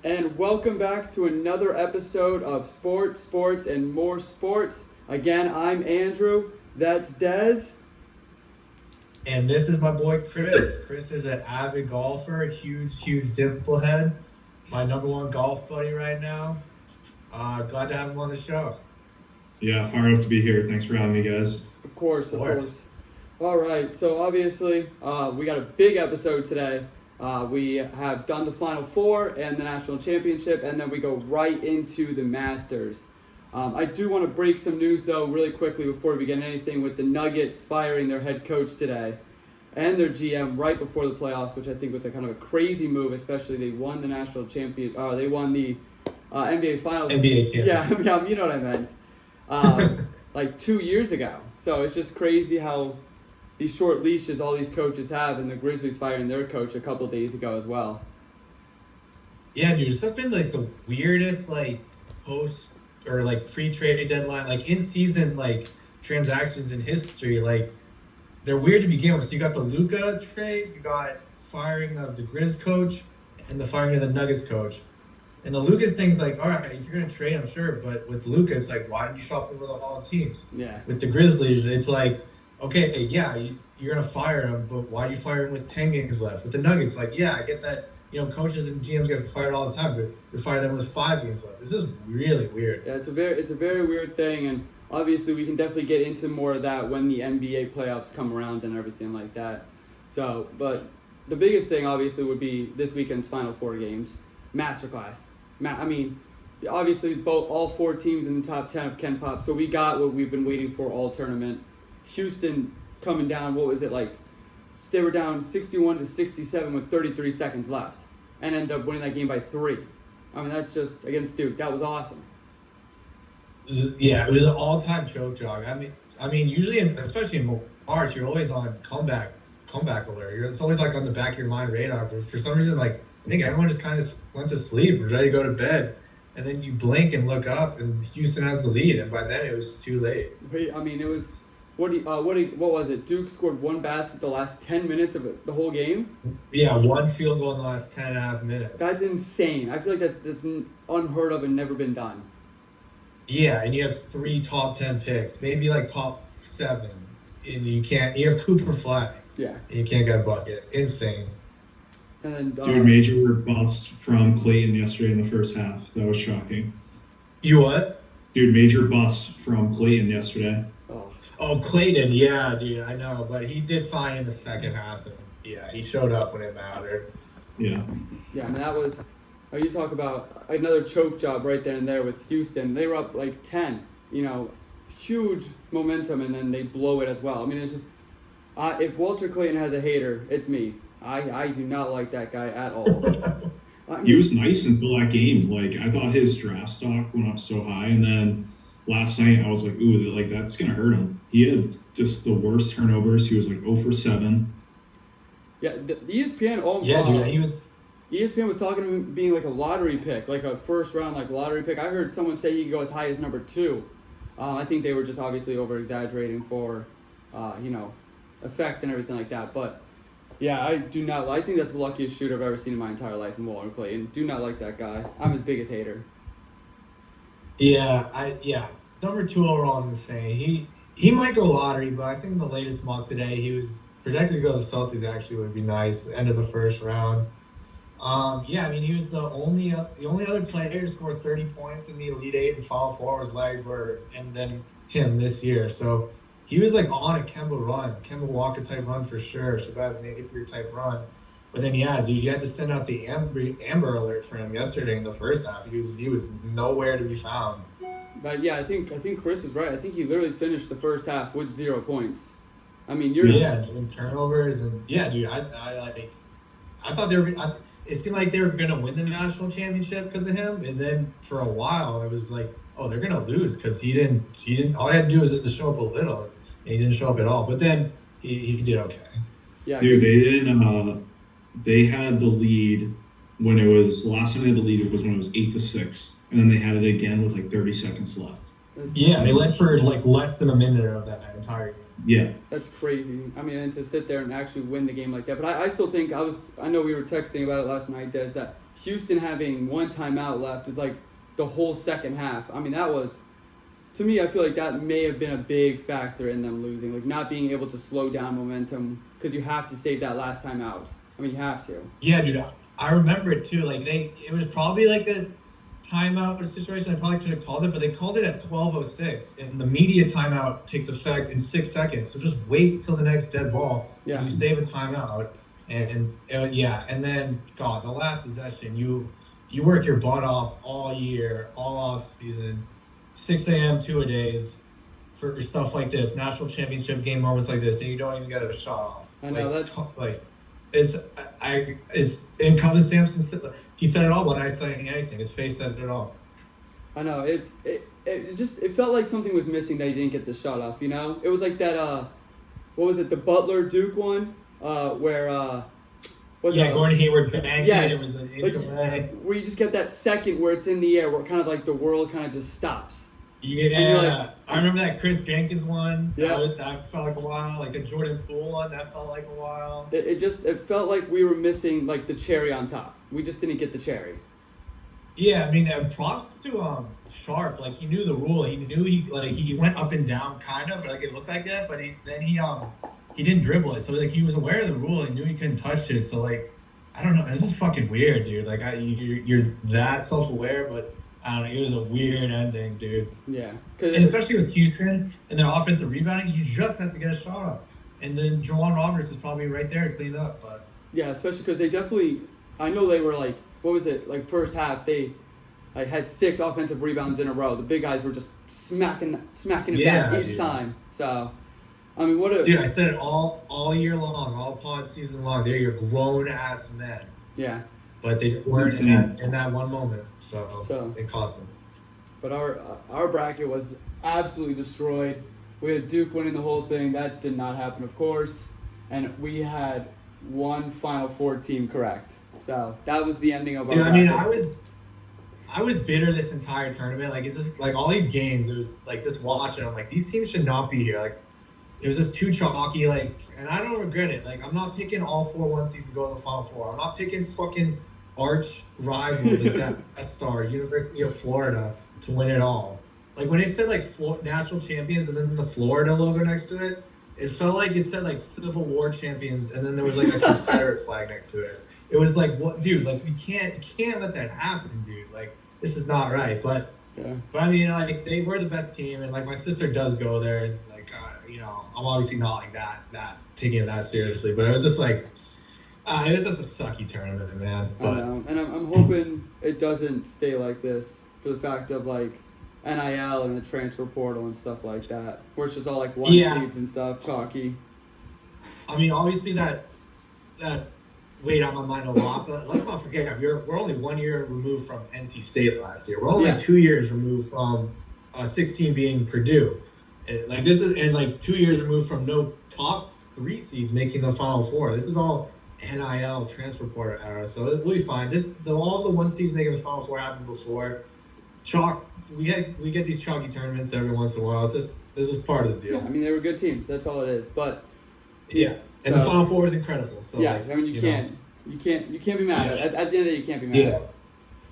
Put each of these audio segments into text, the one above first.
And welcome back to another episode of Sports, and More Sports. Again, I'm Andrew. That's Dez. And this is my boy Chris. Chris is an avid golfer, huge dimple head. My number one golf buddy right now. Glad to have him on the show. Yeah, fired up to be here. Thanks for having me, guys. Of course. All right, so obviously we got a big episode today. We have done the Final Four and the National Championship, and then we go right into the Masters. I do want to break some news, though, really quickly before we begin anything with the Nuggets firing their head coach today and their GM right before the playoffs, which I think was a kind of a crazy move, especially they won the National Champion. They won the NBA Finals. NBA champion. Yeah, you know what I meant. Like 2 years ago. So it's just crazy how these short leashes all these coaches have, and the Grizzlies firing their coach a couple of days ago as well. Yeah, dude, it's been like the weirdest post or pre-trade deadline, in season transactions in history. They're weird to begin with. So you got the Luka trade, you got firing of the Grizz coach, and the firing of the Nuggets coach. And the Luka thing's all right, if you're gonna trade, I'm sure, but with Luka, it's why didn't you shop over all teams? Yeah. With the Grizzlies, it's okay, yeah, you're going to fire him, but why'd you fire him with 10 games left? With the Nuggets, yeah, I get that, coaches and GMs get fired all the time, but you fire them with 5 games left. It's just really weird. Yeah, it's a very weird thing, and obviously we can definitely get into more of that when the NBA playoffs come around and everything like that. So, but the biggest thing, obviously, would be this weekend's Final Four games. Masterclass. Obviously, all 4 teams in the top 10 of Ken Pop, so we got what we've been waiting for all tournament. Houston coming down, what was it they were down 61-67 with 33 seconds left and ended up winning that game by 3. I mean, that's just against Duke. That was awesome. It was an all-time choke job. I mean, usually, especially in March, you're always on comeback alert. It's always on the back of your mind radar. But for some reason, I think everyone just kind of went to sleep, was ready to go to bed, and then you blink and look up, and Houston has the lead, and by then it was too late. I mean, it was. What was it? Duke scored 1 basket the last 10 minutes of the whole game? Yeah, 1 field goal in the last 10 and a half minutes. That's insane. I feel like that's unheard of and never been done. Yeah, and you have 3 top 10 picks, maybe top 7, and you have Cooper Flag. Yeah. And you can't get a bucket. Insane. And then, Dude, major bust from Clayton yesterday in the first half. That was shocking. You what? Dude, major bust from Clayton yesterday. Oh, Clayton, yeah, dude, I know, but he did fine in the second half, and yeah, he showed up when it mattered. Yeah. Yeah, I mean, that was. You talk about another choke job right there and there with Houston. They were up 10, huge momentum, and then they blow it as well. I mean, it's just if Walter Clayton has a hater, it's me. I do not like that guy at all. He was nice until that game. I thought his draft stock went up so high, and then last night I was ooh, that's gonna hurt him. He had just the worst turnovers. He was 0 for 7. Yeah, the ESPN. Yeah, dude, he was. ESPN was talking to him being a lottery pick, a first round lottery pick. I heard someone say he could go as high as number 2. I think they were just obviously over exaggerating for, effects and everything like that. But yeah, I do not. I think that's the luckiest shooter I've ever seen in my entire life in Walter Clayton. Do not like that guy. I'm his biggest hater. Yeah, number 2 overall is insane. He might go lottery, but I think the latest mock today, he was projected to go to the Celtics. Actually, would be nice. End of the first round. He was the only other player to score 30 points in the Elite 8 and Final Four was Larry Bird, and then him this year. So he was on a Kemba Walker type run for sure, Shabazz Napier type run. But then, yeah, dude, you had to send out the Amber Alert for him yesterday in the first half. He was nowhere to be found. But yeah, I think Chris is right. I think he literally finished the first half with 0 points. I mean, and turnovers and yeah, dude. I thought it seemed like they were gonna win the national championship because of him, and then for a while it was oh, they're gonna lose because he didn't. All he had to do was just show up a little, and he didn't show up at all. But then he did okay. Yeah, dude, they didn't. They had the lead when it was last time they had the lead. It was when it was 8-6, and then they had it again with 30 seconds left. Yeah, they led for less than a minute of that entire game. Yeah. That's crazy. I mean, and to sit there and actually win the game like that. But I still think I know we were texting about it last night, Des, that Houston having one timeout left with like the whole second half. I mean, that was, to me, I feel like that may have been a big factor in them losing, like not being able to slow down momentum because you have to save that last time out. I mean, you have to. Yeah, dude, I remember it too. Like it was probably like a timeout situation. I probably could have called it, but they called it at 12:06, and the media timeout takes effect in 6 seconds. So just wait till the next dead ball. Yeah. You save a timeout, and then God, the last possession, you work your butt off all year, all off season, 6 a.m. 2-a-days for stuff like this, national championship game moments like this, and you don't even get a shot off. I know, like, that's- like. And Kevin Sampson, he said it all when I saying anything. His face said it all. I know, it felt like something was missing that he didn't get the shot off, you know? It was like that, what was it, the Butler Duke one, where, Gordon Hayward banged Yes. it. It was an inch away. where you just get that second where it's in the air, where kind of like the world kind of just stops. Yeah, I remember that Chris Jenkins one. Yeah. That felt like a while. Like the Jordan Poole one, that felt like a while. It felt like we were missing like the cherry on top. We just didn't get the cherry. Yeah, I mean, props to Sharp. Like he knew the rule. He knew he went up and down kind of like it looked like that, but he didn't dribble it. So like he was aware of the rule. He knew he couldn't touch it. So like I don't know. This is fucking weird, dude. Like you're that self-aware, but. I don't know, it was a weird ending, dude. Yeah. And especially with Houston and their offensive rebounding, you just have to get a shot up. And then Jawan Roberts is probably right there to clean it up. But yeah, especially because they definitely, I know they were like, what was it, like first half, they like had 6 offensive rebounds in a row. The big guys were just smacking it back each time. So, I mean, Dude, I said it all year long, all pod season long. They're your grown-ass men. Yeah. But they just weren't in that one moment, so it cost them. But our bracket was absolutely destroyed. We had Duke winning the whole thing. That did not happen, of course. And we had one Final Four team correct. So that was the ending of our bracket. I mean, I was bitter this entire tournament. Like, it's just, like, all these games, it was, like, just watching, I'm like, these teams should not be here. Like, it was just too chalky, like, and I don't regret it. Like, I'm not picking all 4 1 seeds to go to the Final Four. I'm not picking fucking arch rival, the Death Star, University of Florida, to win it all. Like, when it said, like, national champions and then the Florida logo next to it, it felt like it said, like, Civil War champions, and then there was, like, a Confederate flag next to it. It was like, what, dude, like, you can't let that happen, dude. Like, this is not right. But I mean, like, they were the best team, and, like, my sister does go there, and, like, you know, I'm obviously not, like, that taking it that seriously, but it was just, like, it was just a sucky tournament, man. But, I know. And I'm hoping it doesn't stay like this for the fact of, like, NIL and the transfer portal and stuff like that, where it's just all, like, one seeds and stuff, chalky. I mean, obviously that weighed on my mind a lot, but let's not forget, we're only 1 year removed from NC State last year. We're only 2 years removed from 16 being Purdue. Like, this is, and, like, 2 years removed from no top 3 seeds making the Final Four. This is all NIL transfer portal era, so we'll be fine. All the 1 seeds making the Final Four happened before. We get these chalky tournaments every once in a while. This is part of the deal. Yeah, I mean, they were good teams. That's all it is. But yeah, and the Final Four is incredible. So yeah, like, I mean, you can't be mad. Yeah. At the end of the day, you can't be mad.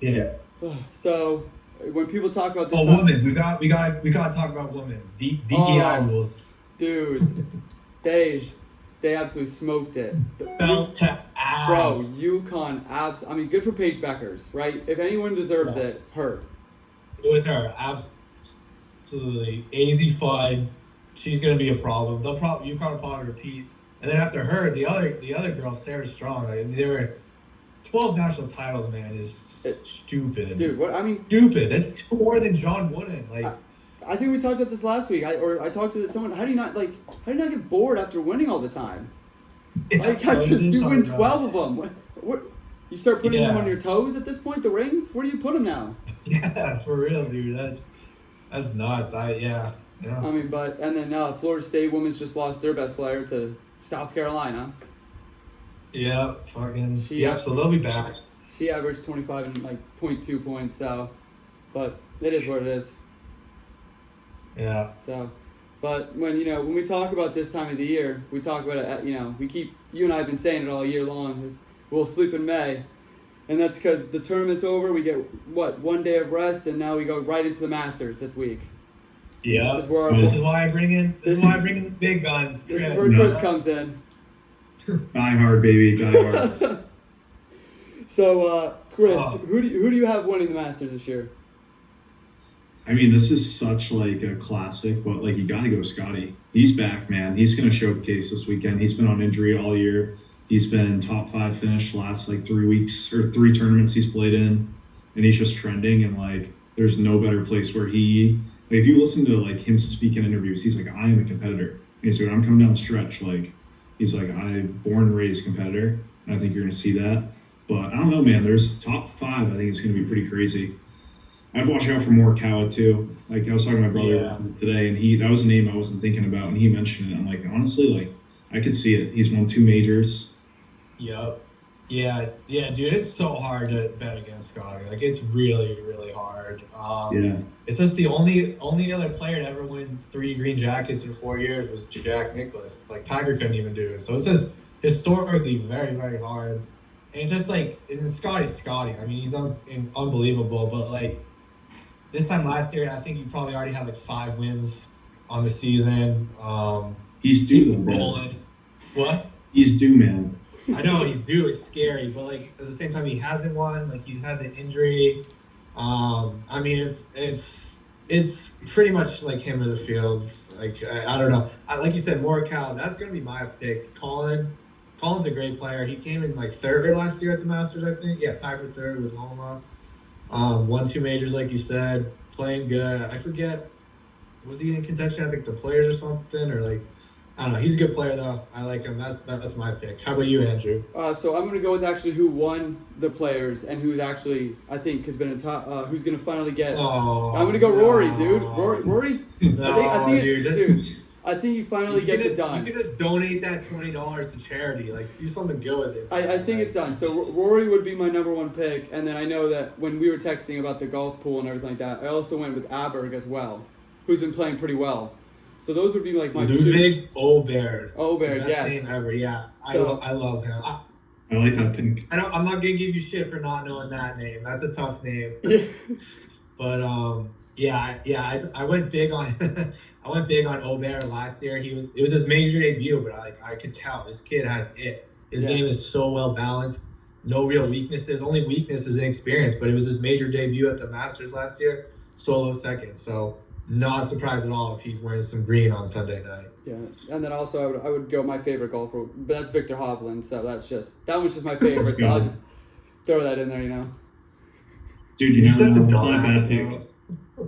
Yeah. So when people talk about this, women's, we got to talk about women's DEI rules. Dude, they absolutely smoked it. Belt to ass. Bro, UConn I mean, good for Paige Beckers, right? If anyone deserves it, her. It was her, absolutely. AZ Fudd, she's gonna be a problem. UConn will probably repeat, and then after her, the other girl, Sarah Strong. I mean, there were 12 national titles. Man, is stupid. Dude, what I mean? Stupid. That's 2 more than John Wooden. Like, I think we talked about this last week. I talked to someone. How do you not get bored after winning all the time? Like, you win 12 of them. What? You start putting them on your toes at this point. The rings. Where do you put them now? Yeah, for real, dude. That's nuts. Yeah. I mean, and then Florida State women's just lost their best player to South Carolina. Yeah, fucking. So they'll be back. She averaged 25 and like 0.2 points. So, but it is what it is. Yeah. So, but when we talk about this time of the year, we talk about it. You and I have been saying it all year long. We'll sleep in May. And that's because the tournament's over. We get, 1 day of rest, and now we go right into the Masters this week. Yeah. This is where This is why I bring in the big guns. This is Chris. where Chris comes in. Die hard, baby. Die hard. So, Chris, Oh. who do you have winning the Masters this year? I mean, this is such like a classic, but like you got to go Scotty. He's back, man. He's going to showcase this weekend. He's been on injury all year. He's been top 5 finish last like 3 weeks or 3 tournaments he's played in, and he's just trending. And like, there's no better place where he. Like, if you listen to like him speak in interviews, he's like, I am a competitor. And he's like, when I'm coming down the stretch, like he's like, I'm born and raised competitor, and I think you're going to see that. But I don't know, man. There's top 5. I think it's going to be pretty crazy. I'd watch out for Morikawa too. Like I was talking to my brother today, and that was a name I wasn't thinking about, and he mentioned it. I'm like, honestly, like I could see it. He's won 2 majors. Yep. Yeah, dude, it's so hard to bet against Scotty. Like, it's really, really hard. Yeah. It's just the only other player to ever win 3 green jackets in 4 years was Jack Nicklaus. Like, Tiger couldn't even do it. So it's just historically very, very hard. And just like, Scotty's Scotty. I mean, he's unbelievable. But like, this time last year, I think he probably already had like 5 wins on the season. He's due, though, man. Rolling. What? He's due, man. I know he's due. It's scary, but like at the same time, he hasn't won. Like he's had the injury. I mean, it's pretty much like him or the field. Like I don't know. Like you said, Morikawa. That's gonna be my pick. Colin's a great player. He came in like 3rd last year at the Masters, I think. Yeah, tied for 3rd with Homa. Won 2 majors, like you said. Playing good. I forget. Was he in contention? I think the Players or something, or like. I don't know. He's a good player, though. I like him. That's my pick. How about you, Andrew? So I'm going to go with actually who won the Players and who's actually, I think, has been a top, who's going to finally get. Oh, I'm going to go Rory, dude. Rory's. No, I think dude. I think he finally gets it done. You can just donate that $20 to charity. Like, do something good with it. I think it's done. So Rory would be my number 1 pick, and then I know that when we were texting about the golf pool and everything like that, I also went with Aberg as well, who's been playing pretty well. So those would be like my Ludwig Oberg. Oberg, best yes. name ever. Yeah, So, I love him. I like that pick. I'm not gonna give you shit for not knowing that name. That's a tough name. But I went big on I went big on Oberg last year. It was his major debut, but I could tell this kid has it. His game is so well balanced. No real weaknesses. Only weakness is inexperience. But it was his major debut at the Masters last year. Solo second. So. Not surprised at all if he's wearing some green on Sunday night. Yeah, and then also I would go my favorite golfer, but that's Victor Hovland. So that one's just my favorite. So I'll just throw that in there, you know. Dude, you He's know, such a not a bad dumbass, pick.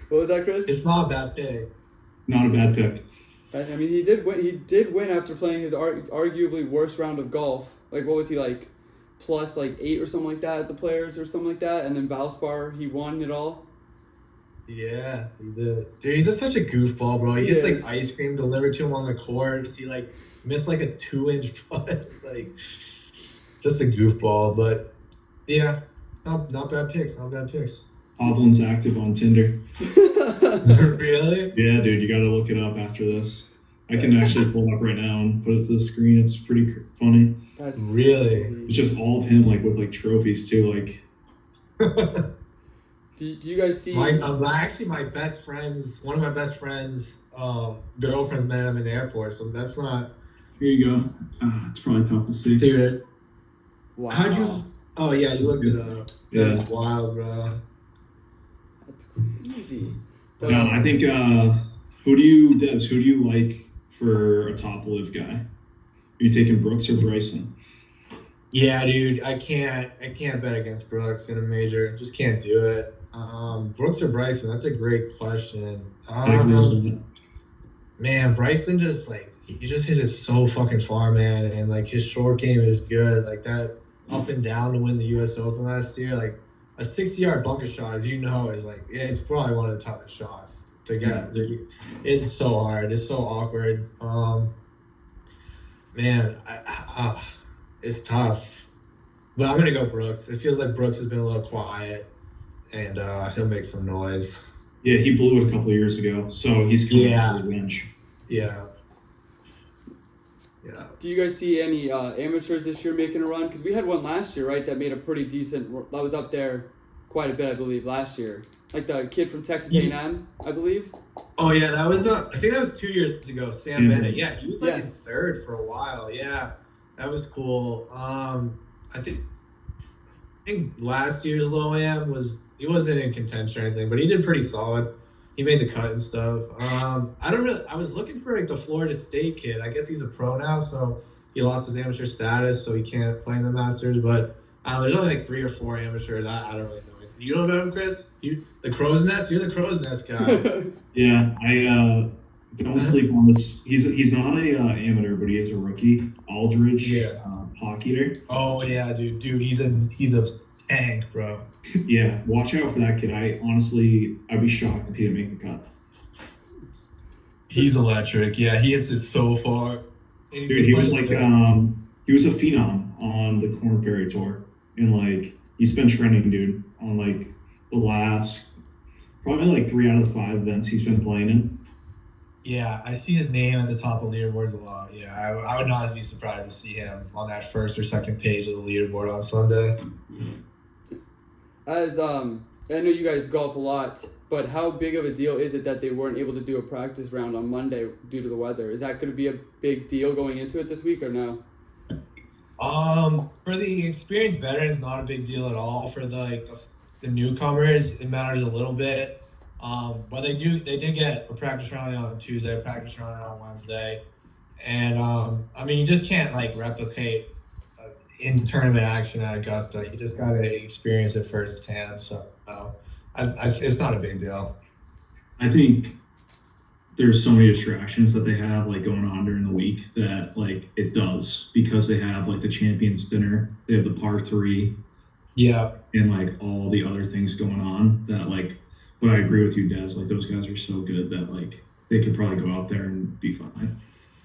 What was that, Chris? It's not a bad pick. Not a bad pick. I mean, he did win. He did win after playing his arguably worst round of golf. Like, what was he like? Plus like 8 or something like that at the Players or something like that, and then Valspar he won it all. Yeah, he did. Dude, he's just such a goofball, bro. He gets like ice cream delivered to him on the course. He like missed like a 2-inch putt. Like, just a goofball. But yeah, not bad picks. Not bad picks. Hovland's active on Tinder. Really? Yeah, dude, you got to look it up after this. I can actually pull it up right now and put it to the screen. It's pretty funny. That's really. It's just all of him, like with like trophies too. Like, do you guys see? Actually, my best friend's one of my best friends' girlfriends met him in the airport. So that's not. here you go. It's probably tough to see. Dude, Wow. how'd you? Oh yeah, you looked it up. Yeah. That's wild, bro. That's crazy. No, I think who do you like for a top live guy? Are you taking Brooks or Bryson? Yeah, dude, I can't bet against Brooks in a major. Just can't do it. Brooks or Bryson? That's a great question. Man, Bryson just like he just hits it so fucking far, man, and like his short game is good. Like that up and down to win the U.S. Open last year, like a 60-yard bunker shot, as you know, is like it's probably one of the toughest shots to get. It's so hard. It's so awkward. Man, it's tough. But I'm gonna go Brooks. It feels like Brooks has been a little quiet, and he'll make some noise. Yeah, he blew it a couple of years ago, so he's coming for revenge. Yeah. Yeah. Do you guys see any amateurs this year making a run? Because we had one last year, right? That made a pretty decent. That was up there quite a bit, I believe, last year. Like the kid from Texas A&M, I believe. Oh yeah, that was I think that was 2 years ago. Sam Mhm. Bennett. Yeah, he was like Yeah. in third for a while. Yeah, that was cool. I think last year's low am he wasn't in contention or anything, but he did pretty solid. He made the cut and stuff. I was looking for like the Florida State kid. I guess he's a pro now, so he lost his amateur status, so he can't play in the Masters. But there's only like 3 or 4 amateurs. I don't really know. You know about him, Chris? The Crow's Nest. You're the Crow's Nest guy. Yeah, I don't sleep on this. He's not a amateur, but he is a rookie. Aldridge, Yeah. Hawketer. Oh yeah, dude, he's a tank, bro. Yeah, watch out for that kid. I'd be shocked if he didn't make the cut. He's electric. Yeah, he hits it so far. And he's Dude, been he was playing like he was a phenom on the Corn Ferry Tour, and like he's been trending, dude, on like the last probably like 3 out of the 5 events he's been playing in. Yeah, I see his name at the top of leaderboards a lot. Yeah, I would not be surprised to see him on that first or second page of the leaderboard on Sunday. As I know you guys golf a lot, but how big of a deal is it that they weren't able to do a practice round on Monday due to the weather? Is that going to be a big deal going into it this week or no? For the experienced veterans, not a big deal at all. For the newcomers, it matters a little bit. But they did get a practice round on Tuesday, a practice round on Wednesday, and I mean you just can't like replicate in tournament action at Augusta. You just gotta experience it firsthand. So it's not a big deal. I think there's so many distractions that they have like going on during the week that like it does, because they have like the Champions Dinner, they have the par 3, Yeah. and like all the other things going on that like. But I agree with you, Des. Like those guys are so good that like they could probably go out there and be fine.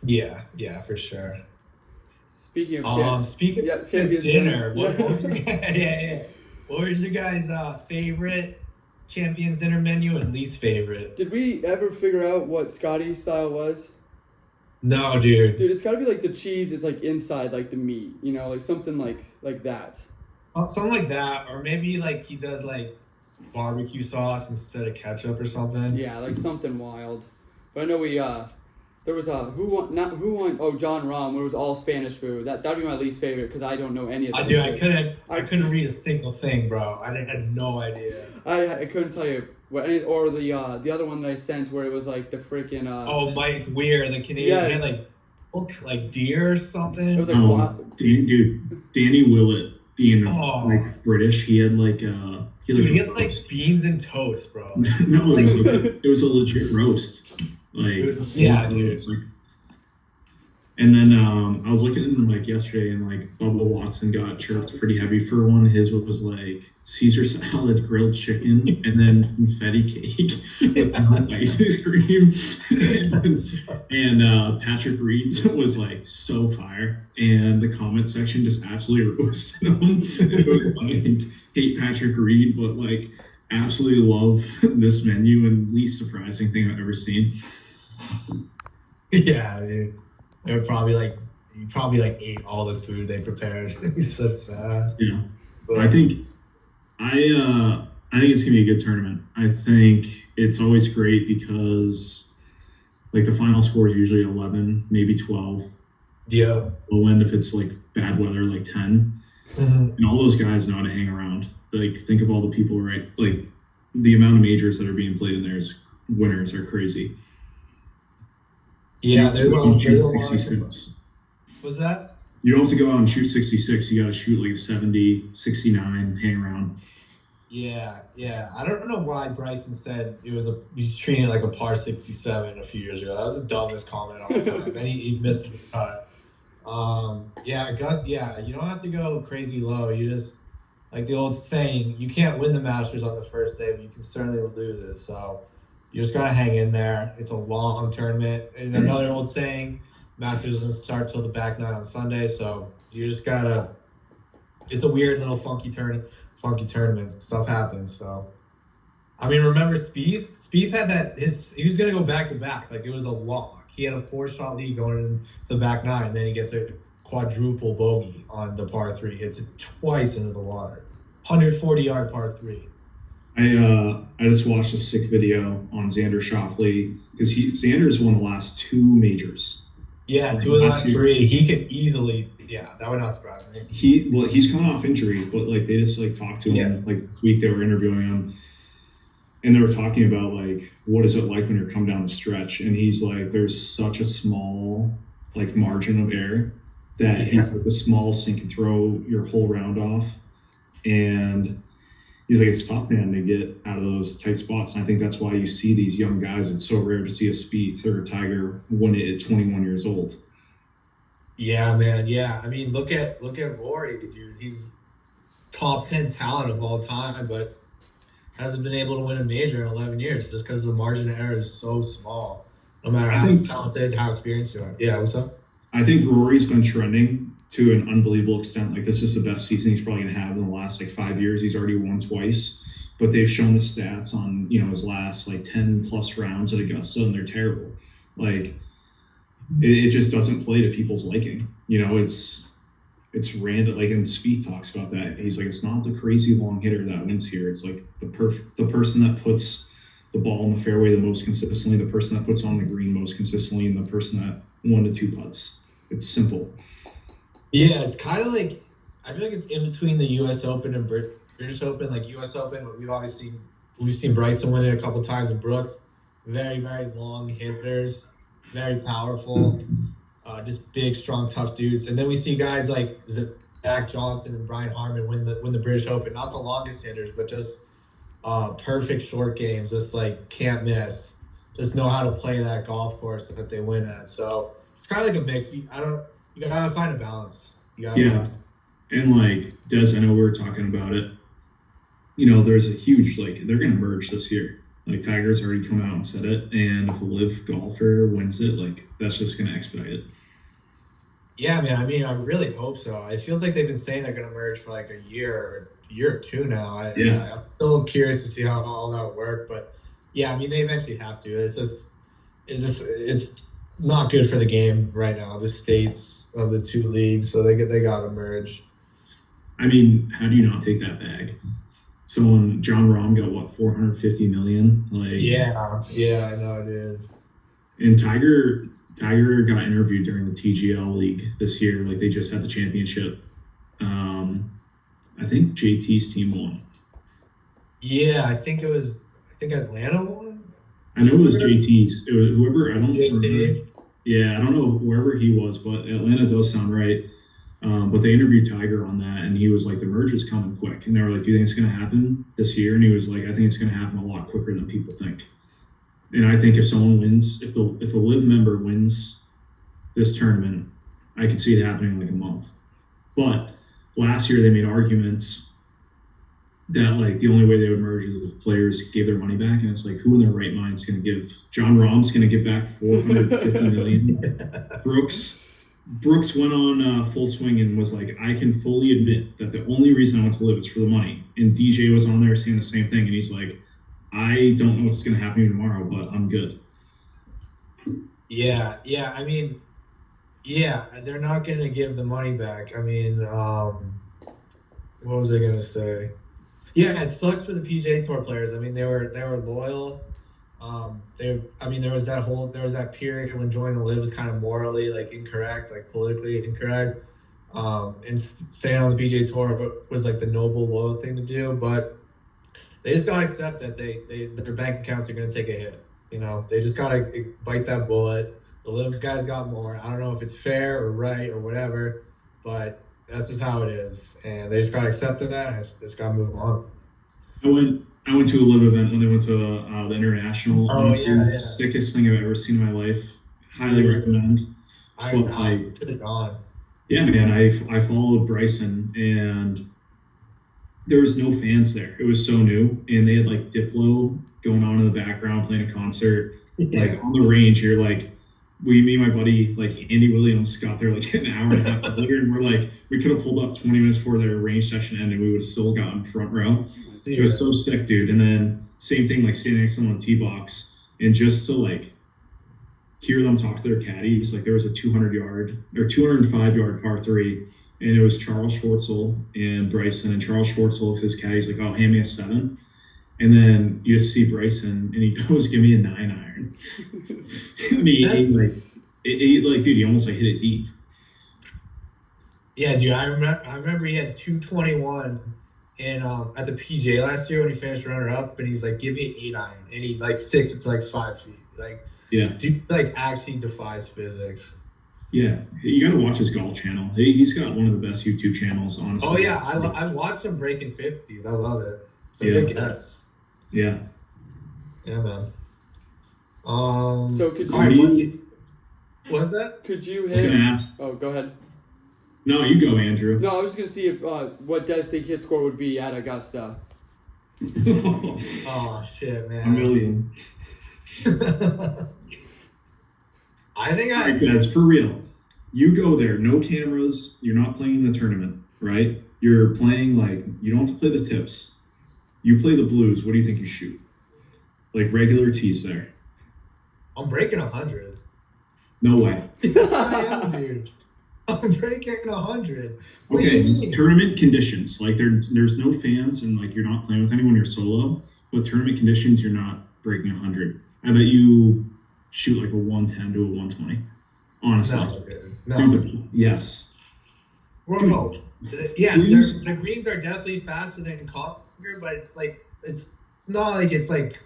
Yeah, for sure. Speaking of Speaking yeah, of Champions dinner, Dinner. what was your, yeah. What was your guys' favorite Champions Dinner menu and least favorite? Did we ever figure out what Scotty's style was? No, dude. Dude, it's got to be like the cheese is like inside like the meat, you know, like something like that. Something like that, or maybe like he does like barbecue sauce instead of ketchup or something. Yeah, like something wild. But I know we there was who won oh, John Rahm, where it was all Spanish food. That'd be my least favorite because I don't know any of those. I couldn't read a single thing, bro. I had no idea. I couldn't tell you what any, or the other one that I sent where it was like the freaking Mike Weir, the Canadian yes. man, like looked like deer or something. It was like Danny Willett being like British, he had like he had like beans and toast, bro. No, it was a legit roast. Like yeah, dude. Like, and then I was looking like yesterday, and like Bubba Watson got chirped pretty heavy for one. His was like Caesar salad, grilled chicken, and then confetti cake with ice cream. and Patrick Reed's was like so fire, and the comment section just absolutely roasted him. It was like, hate Patrick Reed, but like absolutely love this menu, and least surprising thing I've ever seen. Yeah, dude. They're probably like, you probably like ate all the food they prepared so fast. Yeah, but I think it's gonna be a good tournament. I think it's always great because like the final score is usually 11, maybe 12. Yeah. Low end if it's like bad weather, like 10. Mm-hmm. And all those guys know how to hang around. Like think of all the people, right? Like the amount of majors that are being played in there is winners are crazy. Yeah, there's a lot. 66. What's that? You don't have to go out and shoot 66. You got to shoot like 70, 69, hang around. Yeah. I don't know why Bryson said he's treating it like a par 67 a few years ago. That was the dumbest comment of all time. Then he missed the cut. Gus. Yeah, you don't have to go crazy low. You just, like the old saying, you can't win the Masters on the first day, but you can certainly lose it. So you just gotta hang in there. It's a long tournament. And another old saying, Masters doesn't start till the back nine on Sunday. So you just gotta. It's a weird little funky tournament. Stuff happens. So I mean, remember Spieth? Spieth had that. He was gonna go back to back. Like it was a lock. He had a 4-shot lead going into the back nine. Then he gets a quadruple bogey on the par three. Hits it twice into the water. 140-yard par three. I just watched a sick video on Xander Schauffele because Xander's won the last 2 majors. Yeah, 2 of the last 3. He could easily. Yeah, that would not surprise me. He's coming off injury, but like they just like talked to him like this week. They were interviewing him, and they were talking about like what is it like when you're coming down the stretch, and he's like, there's such a small like margin of error that he's like the smallest thing can throw your whole round off, and he's like, it's tough, man, to get out of those tight spots. And I think that's why you see these young guys. It's so rare to see a Spieth or a Tiger win it at 21 years old. Yeah, man. Yeah, I mean, look at Rory, dude. He's top 10 talent of all time, but hasn't been able to win a major in 11 years just because the margin of error is so small. No matter how talented, how experienced you are. Yeah, what's up? I think Rory's been trending to an unbelievable extent. Like this is the best season he's probably going to have in the last like 5 years. He's already won twice, but they've shown the stats on his last like 10 plus rounds at Augusta, and they're terrible. Like it just doesn't play to people's liking. It's random. Like, and Spieth talks about that. He's like, it's not the crazy long hitter that wins here. It's like the person that puts the ball in the fairway the most consistently, the person that puts on the green most consistently, and the person that 1 to 2 putts. It's simple. Yeah, it's kind of like, I feel like it's in between the U.S. Open and British Open. Like U.S. Open, we've seen Bryson win it a couple times with Brooks. Very, very long hitters, very powerful, just big, strong, tough dudes. And then we see guys like Zach Johnson and Brian Harman win the British Open. Not the longest hitters, but just perfect short games. Just like can't miss. Just know how to play that golf course that they win at. So it's kind of like a mix. You gotta find a balance. And like Des, I know we were talking about it. There's a huge they're gonna merge this year. Like Tiger's already come out and said it, and if a live golfer wins it, like that's just gonna expedite it. Yeah, man. I mean, I really hope so. It feels like they've been saying they're gonna merge for like a year or two now. I'm still curious to see how all that would work, but yeah, I mean, they eventually have to. It's not good for the game right now. The states of the 2 leagues, so they got to merge. I mean, how do you not take that bag? John Rahm got what, 450 million? Yeah, I know, dude. And Tiger got interviewed during the TGL League this year. Like they just had the championship. I think JT's team won. Yeah, I think Atlanta won. I know it was JT's. It was whoever. I don't JT. remember. Yeah, I don't know wherever he was, but Atlanta does sound right. But they interviewed Tiger on that, and he was like, the merge is coming quick. And they were like, do you think it's going to happen this year? And he was like, I think it's going to happen a lot quicker than people think. And I think if someone wins, if the LIV member wins this tournament, I could see it happening in like a month. But last year they made arguments that like the only way they would merge is if players gave their money back, and it's like, who in their right mind is going to give? John Rahm's going to give back 450 million. Brooks went on full swing and was like, I can fully admit that the only reason I want to LIV is for the money. And DJ was on there saying the same thing, and he's like, I don't know what's going to happen tomorrow, but I'm good. Yeah. I mean, yeah, they're not going to give the money back. I mean, what was I going to say? Yeah, it sucks for the PGA Tour players. I mean, they were loyal. There was that period when joining the LIV was kind of morally like incorrect, like politically incorrect. And staying on the PGA Tour was like the noble, loyal thing to do. But they just gotta accept that their bank accounts are gonna take a hit. They just gotta bite that bullet. The LIV guys got more. I don't know if it's fair or right or whatever, but that's just how it is, and they just gotta accept that and just gotta move on. I went to a LIV event when they went to the International. Oh yeah. Sickest thing I've ever seen in my life. Highly recommend. I could have gone. Yeah, man. I followed Bryson, and there was no fans there. It was so new, and they had like Diplo going on in the background playing a concert. Yeah. Like on the range, you're like, me and my buddy, like Andy Williams, got there like an hour and a half later, and we're like, we could have pulled up 20 minutes before their range session ended, we would have still gotten front row. It was so sick, dude. And then same thing, like standing next to them on the tee box, and just to like hear them talk to their caddies. Like there was a 205-yard par three, and it was Charles Schwartzel and Bryson. And Charles Schwartzel looks at his caddies like, "Oh, hand me a 7." And then you just see Bryson, and he goes, "Give me a 9-iron." And he like, dude, he almost like hit it deep. Yeah, dude, I remember he had 221 in at the PJ last year when he finished runner up, and he's like, "Give me an 8-iron," and he like sticks it to like 5 feet. Like, Yeah, dude, like actually defies physics. yeah. You got to watch his golf channel. He's got one of the best YouTube channels, honestly. Oh yeah, I've watched him breaking 50s. I love it. So Yeah. good guess. Yeah. Yeah, man. So could you? All right, what was that? Could you I was gonna hit? ask. Oh, go ahead. No, you go, Andrew. No, I was just gonna see if what Des think his score would be at Augusta. Oh shit, A man. million. I think All right, guys, for real. You go there, no cameras. You're not playing in the tournament, right? You're playing like you don't have to play the tips. You play the blues. What do you think you shoot? Like regular tees there. I'm breaking 100. No way. Yes, I am, dude. I'm breaking 100. What do Okay, you mean? tournament conditions. Like there's no fans and like you're not playing with anyone. You're solo. But tournament conditions, you're not breaking 100. I bet you shoot like a 110 to a 120. Honestly, No, dude. No. Dude, yes. Bro, yeah, Greens- the greens are definitely faster than Conquer, but it's not like it's like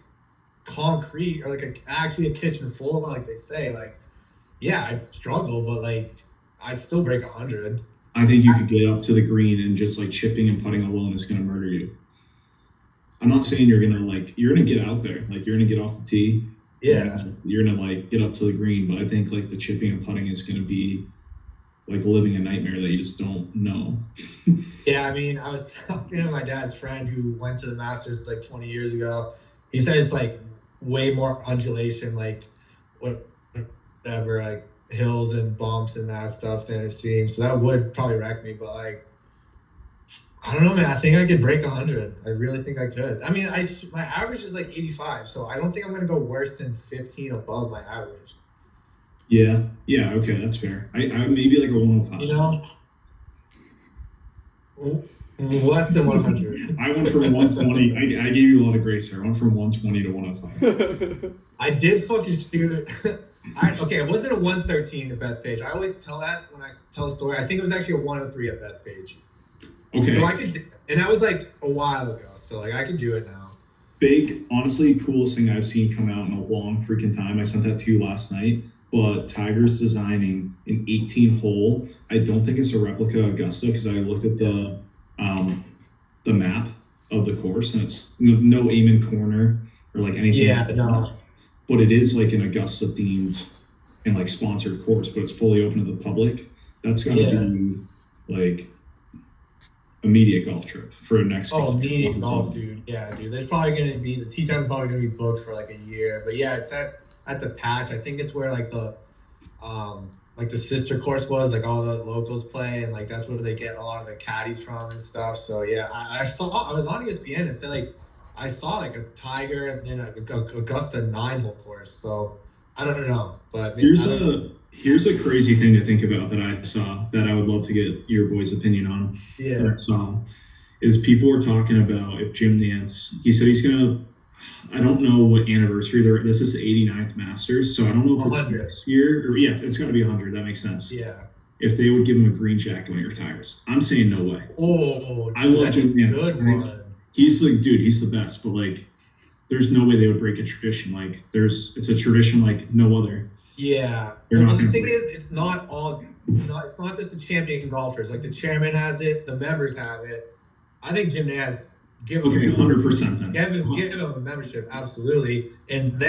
concrete or like actually a kitchen floor like they say. Like, yeah, I'd struggle, but like I still break 100. I think you could get up to the green and just like chipping and putting alone is going to murder you. I'm not saying you're gonna get out there, like you're gonna get off the tee. Yeah. You're gonna like get up to the green, but I think like the chipping and putting is gonna be like living a nightmare that you just don't know. Yeah, I mean, I was talking to my dad's friend who went to the Masters like 20 years ago. He said it's like way more undulation, like whatever, like hills and bumps and that stuff than it seems. So that would probably wreck me, but like, I don't know, man. I think I could break 100. I really think I could. I mean, my average is like 85, so I don't think I'm gonna go worse than 15 above my average. Yeah, okay, that's fair. I maybe like a 105. You know, less than 100. I went from 120. I gave you a lot of grace here. I went from 120 to 105. I did fucking shoot it. Okay, it wasn't a 113 at Bethpage. I always tell that when I tell the story. I think it was actually a 103 at Bethpage. Okay. So I could, and that was like a while ago. So like I can do it now. Big, honestly, coolest thing I've seen come out in a long freaking time. I sent that to you last night. But Tiger's designing an 18-hole. I don't think it's a replica of Augusta because I looked at the map of the course and it's no aim corner or like anything. Yeah, like no. that. But it is like an Augusta themed and like sponsored course, but it's fully open to the public. That's got to be like immediate golf trip for a next. Oh, golf trip. immediate golf, dude. Yeah, dude. There's probably gonna be the tee time's probably gonna be booked for like a year. But yeah, it's at the patch. I think it's where like the sister course was, like all the locals play, and like that's where they get a lot of the caddies from and stuff. So yeah, I was on ESPN and said like I saw like a Tiger and then a Augusta 9-hole course. So I don't know, but here's a crazy thing to think about that I saw that I would love to get your boy's opinion on. Yeah. That I saw is people were talking about if Jim Nance, he said he's gonna. I don't know what anniversary they're. This is the 89th Masters, so I don't know if it's 100. next year or it's got to be 100. That makes sense. Yeah. If they would give him a green jacket when he retires, I'm saying no way. Oh, dude, I love that's a Jim Nance. good one. He's like, dude, he's the best. But like, there's no way they would break a tradition. Like, it's a tradition like no other. Yeah. They're Well, not the gonna thing break. is, it's not just the champion golfers. Like the chairman has it, the members have it. I think Jim Nance give him Okay, 100% then. give him a membership, absolutely. And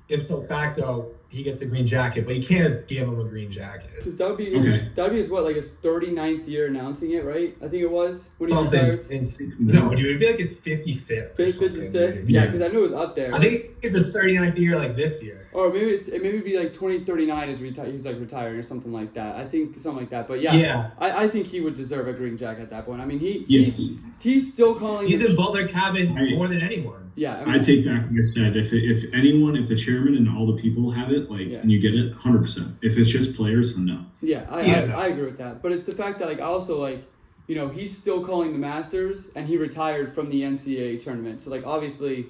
ipso facto, he gets a green jacket, but you can't just give him a green jacket. Because that would be Okay. his what, like his 39th year announcing it, right? I think it was when he Something retires. no, dude, it'd be like his 55th. or Fifth, something, 56? dude. Yeah, because I knew it was up there. I think it's his 39th year, like this year. Or maybe it'd be like 2039 is he's like retiring or something like that. I think something like that. But yeah, Yeah. I think he would deserve a green jacket at that point. I mean, Yes. he's still calling. He's in Butler cabin Right. more than anyone. Yeah, I I mean, take back what I said. If the chairman and all the people have it, like, Yeah. and you get it, 100%. If it's just players, then no. yeah, Yeah. I agree with that. But it's the fact that like also like he's still calling the Masters and he retired from the NCAA tournament. So like obviously,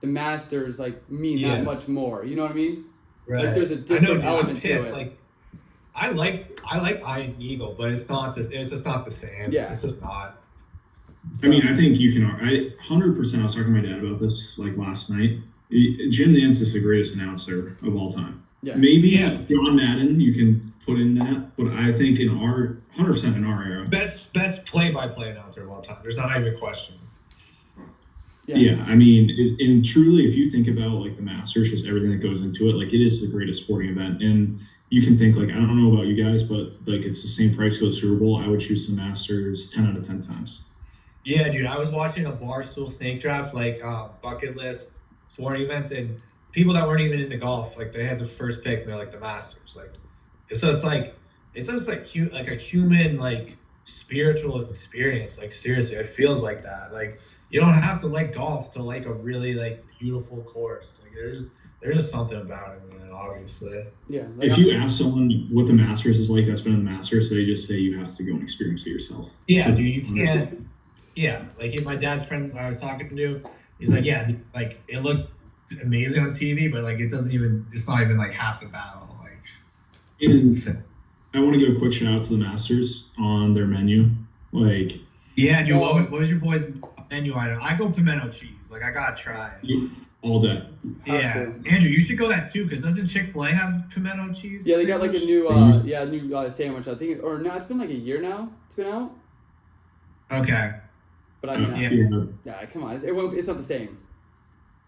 the Masters like mean that Yeah. much more. You know what I mean? Right. Like there's a I know, different dude, I'm element to pissed. it. Like, I like Iron Eagle, but it's not this. It's just not the same. Yeah. It's just not. I mean, I think you can. 100%. I was talking to my dad about this like last night. Jim Nantz is the greatest announcer of all time. Yeah. Maybe Yeah. John Madden, you can put in that, but I think in our 100% in our era. Best play-by-play announcer of all time. There's not even a question. Yeah, I mean, and truly, if you think about like the Masters, just everything that goes into it, like it is the greatest sporting event. And you can think like, I don't know about you guys, but like it's the same price to go to the Super Bowl. I would choose the Masters 10 out of 10 times. Yeah, dude. I was watching a Barstool Snake Draft, like bucket list sporting events, and people that weren't even into golf, like they had the first pick, and they're like the Masters. Like it's just like a human like spiritual experience. Like seriously, it feels like that. Like you don't have to like golf to like a really like beautiful course. Like there's just something about it, man. Obviously. Yeah. Like, If you ask someone what the Masters is like, that's been in the Masters, they just say you have to go and experience it yourself. Yeah, So- dude, you can't. Yeah, like my dad's friend I was talking to, he's like, yeah, like it looked amazing on TV, but like it's not even like half the battle. Like, And I want to give a quick shout out to the Masters on their menu. Like, yeah, dude, what was your boy's menu item? I go pimento cheese. Like I gotta try it. all day. Yeah, Andrew, you should go that too, because doesn't Chick-fil-A have pimento cheese? yeah, they got like a sandwich? new sandwich. I think, or no, it's been like a year now. It's been out. Okay. But I mean, Yeah. yeah, come on, it's not the same.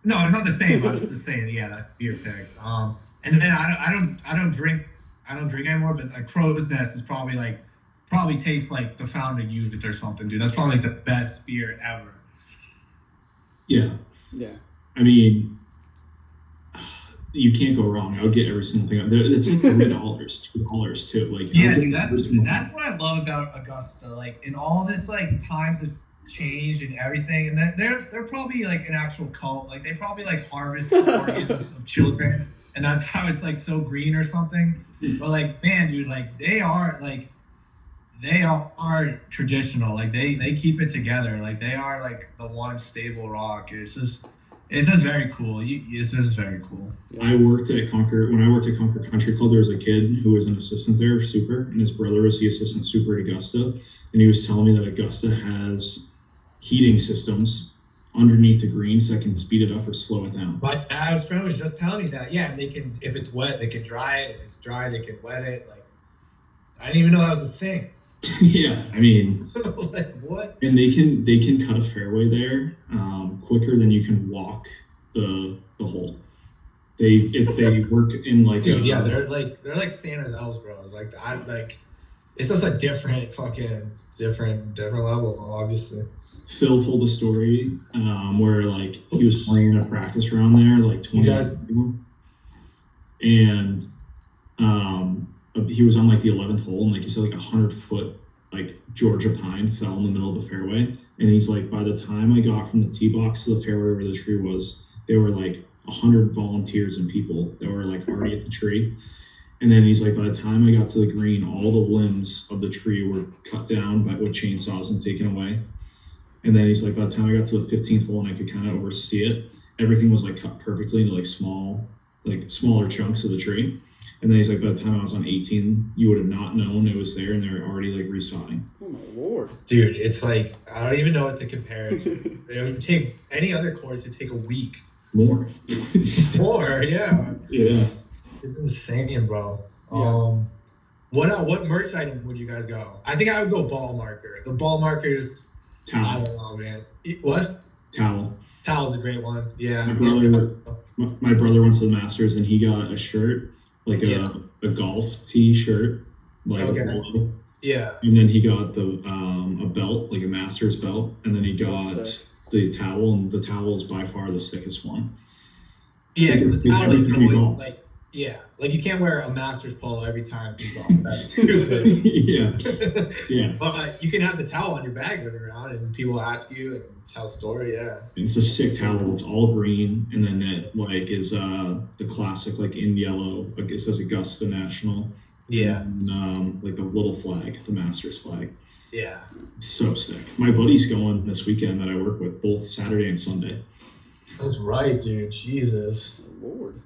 No, it's not the same. I was just saying, yeah, that's your pick. And then I don't drink anymore, but like Crow's Nest is probably tastes like the Fountain of Youth or something, dude. That's probably like the best beer ever. Yeah. Yeah. I mean, you can't go wrong. I would get every single thing. It's like $3, $2 too. Like, Yeah, I would dude, get every single that's what I love about Augusta. Like in all this like times of change and everything, and they're probably like an actual cult. Like they probably like harvest the organs of children, and that's how it's like so green or something. But like, man, dude, like they are traditional. Like they keep it together. Like they are like the one stable rock. It's just very cool. It's just very cool. I worked at Concord. When I worked at Concord Country Club, there was a kid who was an assistant there, super, and his brother was the assistant super at Augusta. And he was telling me that Augusta has heating systems underneath the greens that can speed it up or slow it down. My dad's friend was just telling me that. Yeah, and they can, if it's wet, they can dry it. If it's dry, they can wet it. Like, I didn't even know that was a thing. Yeah, I mean, like what? and they can cut a fairway there quicker than you can walk the hole. If they work in like Dude, yeah, they're like Santa's elves, bros. Like it's just a different level, obviously. Phil told a story where like he was playing a practice round there like 20 years ago, and he was on like the 11th hole, and like he said, like 100-foot like Georgia pine fell in the middle of the fairway, and he's like, by the time I got from the tee box to the fairway where the tree was, there were like 100 volunteers and people that were like already at the tree. And then he's like, by the time I got to the green, all the limbs of the tree were cut down with chainsaws and taken away. And then he's like, by the time I got to the 15th hole and I could kind of oversee it, everything was like cut perfectly into like smaller chunks of the tree. And then he's like, by the time I was on 18, you would have not known it was there, and they were already like resodding. Oh my lord, dude! It's like I don't even know what to compare it to. It would take any other course would take a week. More. Yeah. Yeah. It's insane, bro. Yeah. What merch item would you guys go? I think I would go ball marker. The ball markers. I Towel. don't know, man. What? Towel. Towel's a great one. Yeah. My brother went to the Masters, and he got a shirt like Yeah. a golf tee shirt, like Okay. a polo. Yeah. And then he got the a belt, like a Masters belt, and then he That's got sick. the towel, and the towel is by far the sickest one. Yeah, Like, because the towel, every like, you time you always, golf. like, yeah, like you can't wear a Masters polo every time you golf. That's stupid. Yeah, yeah. But you can have the towel on your bag running around, and people ask you and tell a story. Yeah. And it's a sick towel. It's all green, and then it like is the classic like in yellow. Like it says Augusta National. Yeah. And like the little flag, the Masters flag. Yeah. It's so sick. My buddy's going this weekend that I work with, both Saturday and Sunday. That's right, dude. Jesus. Lord.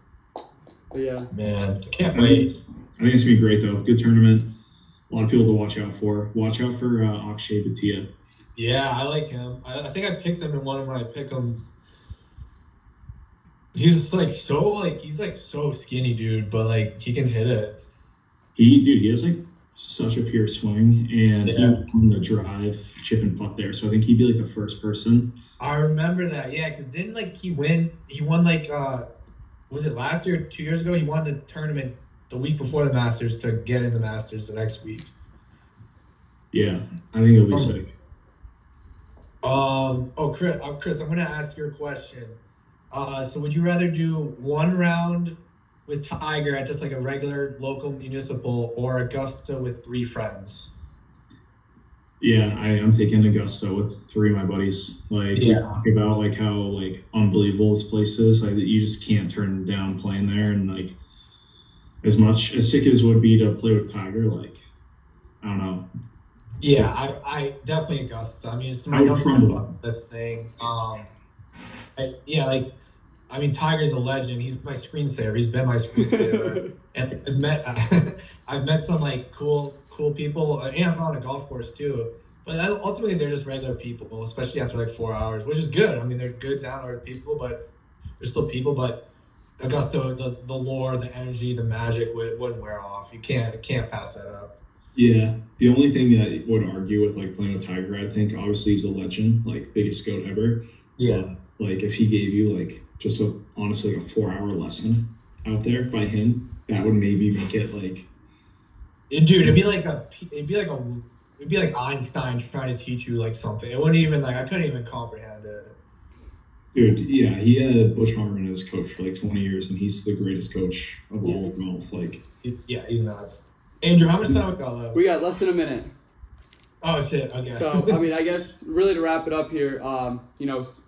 But yeah. Man, I can't I wait. think it's gonna be great though. Good tournament. A lot of people to watch out for. Watch out for Akshay Bhatia. Yeah, I like him. I think I picked him in one of my pick'ems. He's like so skinny, dude, but like he can hit it. He has like such a pure swing, and he Yeah. won the drive, chip and putt there. So I think he'd be like the first person. I remember that, yeah, because didn't like he win? He won like was it last year, 2 years ago? He won the tournament the week before the Masters to get in the Masters the next week. Yeah, I think it'll be sick. Chris, I'm gonna ask you a question. So would you rather do one round with Tiger at just like a regular local municipal or Augusta with 3 friends? Yeah, I'm taking Augusta with 3 of my buddies. Like we Yeah. talk about like how like unbelievable this place is. Like you just can't turn down playing there, and like as much as sick as it would be to play with Tiger, like I don't know. Yeah, I definitely Augusta. I mean, it's my I would number crumble. one this thing. I mean, Tiger's a legend. He's my screensaver. He's been my screensaver. And I've met some like cool people, and I'm on a golf course too. But ultimately, they're just regular people, especially after like 4 hours, which is good. I mean, they're good down to earth people, but they're still people. But Augusta, the lore, the energy, the magic wouldn't wear off. You can't pass that up. Yeah, the only thing that would argue with like playing with Tiger, I think obviously he's a legend, like biggest GOAT ever. Yeah. Like if he gave you like just honestly like a 4-hour lesson out there by him, that would maybe make it like. Dude, it'd be like Einstein trying to teach you like something. It wouldn't even I couldn't even comprehend it. Dude, yeah, he had Butch Harmon as coach for like 20 years, and he's the greatest coach of all of golf. Like, Yeah, he's nuts. Andrew, how much time we got left? We got less than a minute. Oh shit. Okay. So, I mean, I guess really to wrap it up here,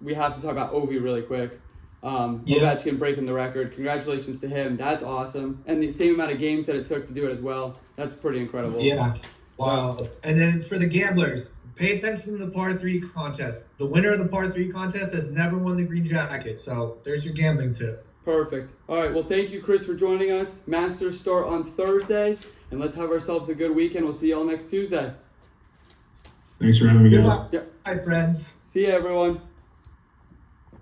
we have to talk about Ovi really quick. Ovechkin breaking the record. Congratulations to him. That's awesome. And the same amount of games that it took to do it as well. That's pretty incredible. Yeah. Wow. And then for the gamblers, pay attention to the par 3 contest. The winner of the par 3 contest has never won the green jacket. So there's your gambling tip. Perfect. All right. Well, thank you, Chris, for joining us. Masters start on Thursday, and let's have ourselves a good weekend. We'll see you all next Tuesday. thanks for having me, guys. Bye, friends. See you, everyone.